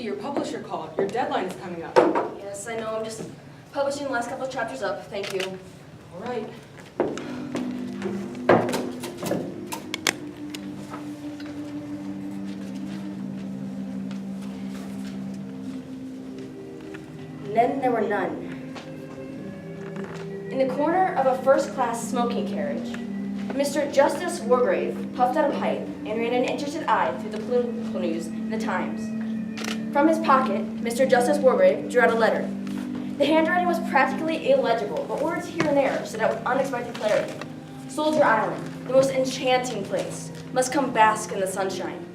Lucy, your publisher called. Your deadline is coming up. Yes, I know. I'm just publishing the last couple of chapters up. Thank you. All right. And then there were none. In the corner of a first-class smoking carriage, Mr. Justice Wargrave puffed out a pipe and ran an interested eye through the political news in the Times. From his pocket, Mr. Justice Wargrave drew out a letter. The handwriting was practically illegible, but words here and there stood out with unexpected clarity. Soldier Island, the most enchanting place, must come bask in the sunshine.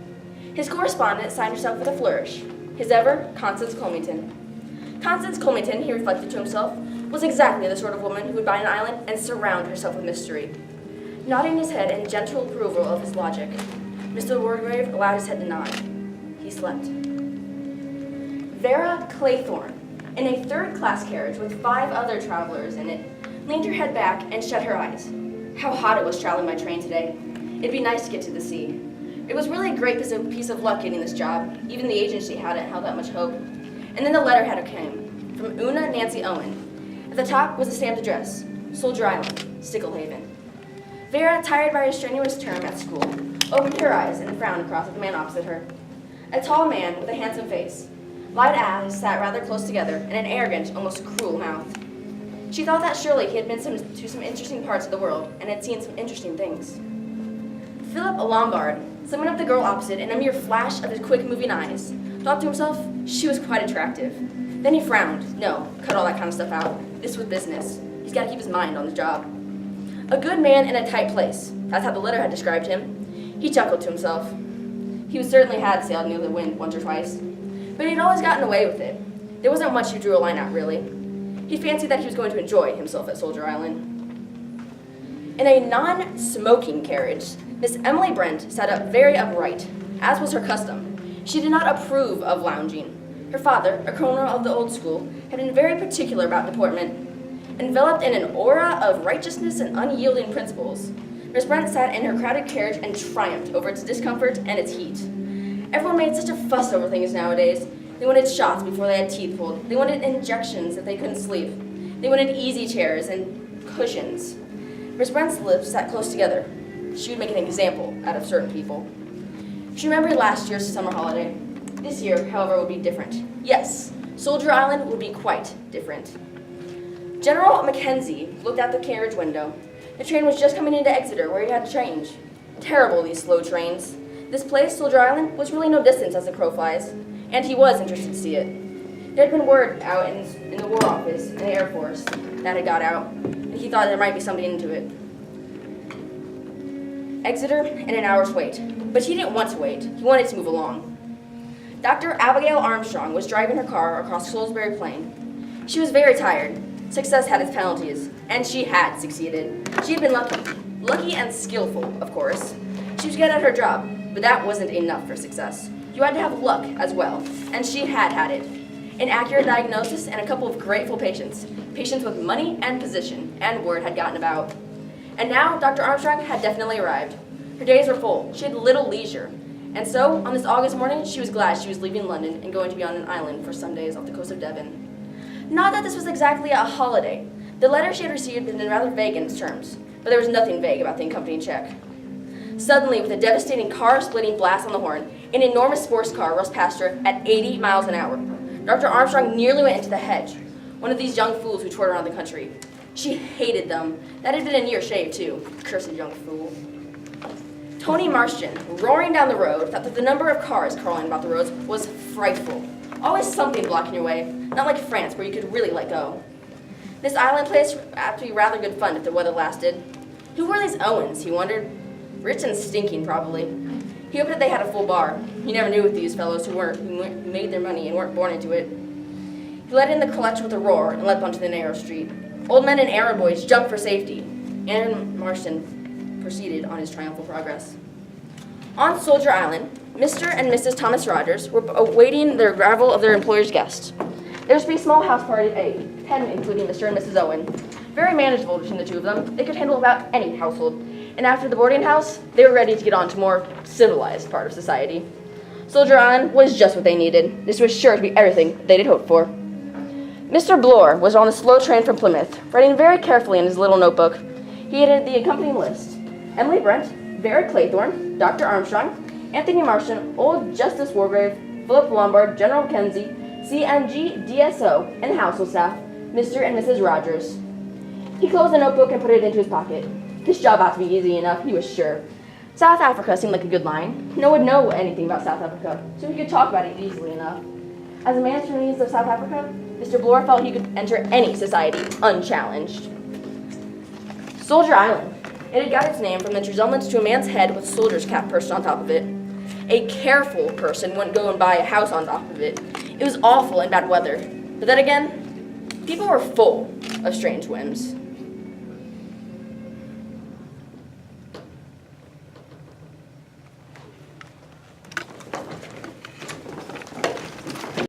His correspondent signed herself with a flourish. His ever, Constance Colmington. Constance Colmington, he reflected to himself, was exactly the sort of woman who would buy an island and surround herself with mystery. Nodding his head in gentle approval of his logic, Mr. Wargrave allowed his head to nod. He slept. Vera Claythorne, in a third-class carriage with 5 other travelers in it, leaned her head back and shut her eyes. How hot it was traveling by train today. It'd be nice to get to the sea. It was really a great piece of luck getting this job. Even the agency hadn't held out much hope. And then the letterheader came, from Una Nancy Owen. At the top was a stamped address, Soldier Island, Sticklehaven. Vera, tired by her strenuous term at school, opened her eyes and frowned across at the man opposite her. A tall man with a handsome face. Light eyes sat rather close together and an arrogant, almost cruel mouth. She thought that surely he had been to some interesting parts of the world and had seen some interesting things. Philip Lombard, summing up the girl opposite in a mere flash of his quick-moving eyes, thought to himself she was quite attractive. Then he frowned. No, cut all that kind of stuff out. This was business. He's got to keep his mind on the job. A good man in a tight place. That's how the letter had described him. He chuckled to himself. He certainly had sailed near the wind once or twice, but he'd always gotten away with it. There wasn't much he drew a line at, really. He fancied that he was going to enjoy himself at Soldier Island. In a non-smoking carriage, Miss Emily Brent sat up very upright, as was her custom. She did not approve of lounging. Her father, a colonel of the old school, had been very particular about deportment. Enveloped in an aura of righteousness and unyielding principles, Miss Brent sat in her crowded carriage and triumphed over its discomfort and its heat. Everyone made such a fuss over things nowadays. They wanted shots before they had teeth pulled. They wanted injections if they couldn't sleep. They wanted easy chairs and cushions. Miss Brent's lips sat close together. She would make an example out of certain people. She remembered last year's summer holiday. This year, however, would be different. Yes, Soldier Island would be quite different. General Mackenzie looked out the carriage window. The train was just coming into Exeter, where he had to change. Terrible, these slow trains. This place, Soldier Island, was really no distance as the crow flies, and he was interested to see it. There had been word out in the War Office and the Air Force that had got out, and he thought there might be somebody into it. Exeter and an hour's wait. But he didn't want to wait. He wanted to move along. Dr. Abigail Armstrong was driving her car across Salisbury Plain. She was very tired. Success had its penalties, and she had succeeded. She had been lucky and skillful, of course. She was good at her job, but that wasn't enough for success. You had to have luck as well, and she had had it. An accurate diagnosis and a couple of grateful patients with money and position, and word had gotten about. And now Dr. Armstrong had definitely arrived. Her days were full. She had little leisure. And so, on this August morning, she was glad she was leaving London and going to be on an island for some days off the coast of Devon. Not that this was exactly a holiday. The letter she had received had been rather vague in its terms, but there was nothing vague about the accompanying check. Suddenly, with a devastating car-splitting blast on the horn, an enormous sports car rushed past her at 80 miles an hour. Dr. Armstrong nearly went into the hedge, one of these young fools who toured around the country. She hated them. That had been a near shave, too. Cursed young fool. Tony Marston, roaring down the road, thought that the number of cars crawling about the roads was frightful. Always something blocking your way, not like France where you could really let go. This island place had to be rather good fun if the weather lasted. Who were these Owens, he wondered? Rich and stinking, probably. He hoped that they had a full bar. You never knew with these fellows who made their money and weren't born into it. He let in the clutch with a roar and leapt onto the narrow street. Old men and errand boys jumped for safety. Aaron Marston proceeded on his triumphal progress. On Soldier Island, Mr. and Mrs. Thomas Rogers were awaiting the arrival of their employer's guest. There was to be a small house party of 8, 10 including Mr. and Mrs. Owen. Very manageable between the two of them. They could handle about any household. And after the boarding house, they were ready to get on to a more civilized part of society. Soldier Island was just what they needed. This was sure to be everything they'd hoped for. Mr. Bloor was on the slow train from Plymouth, writing very carefully in his little notebook. He added the accompanying list: Emily Brent, Vera Claythorne, Dr. Armstrong, Anthony Marston, Old Justice Wargrave, Philip Lombard, General Mackenzie, CNG, DSO, and household staff, Mr. and Mrs. Rogers. He closed the notebook and put it into his pocket. This job ought to be easy enough, he was sure. South Africa seemed like a good line. No one would know anything about South Africa, so he could talk about it easily enough. As a man from the needs of South Africa, Mr. Bloor felt he could enter any society unchallenged. Soldier Island. It had got its name from its resemblance to a man's head with a soldier's cap perched on top of it. A careful person wouldn't go and buy a house on top of it. It was awful in bad weather. But then again, people were full of strange whims.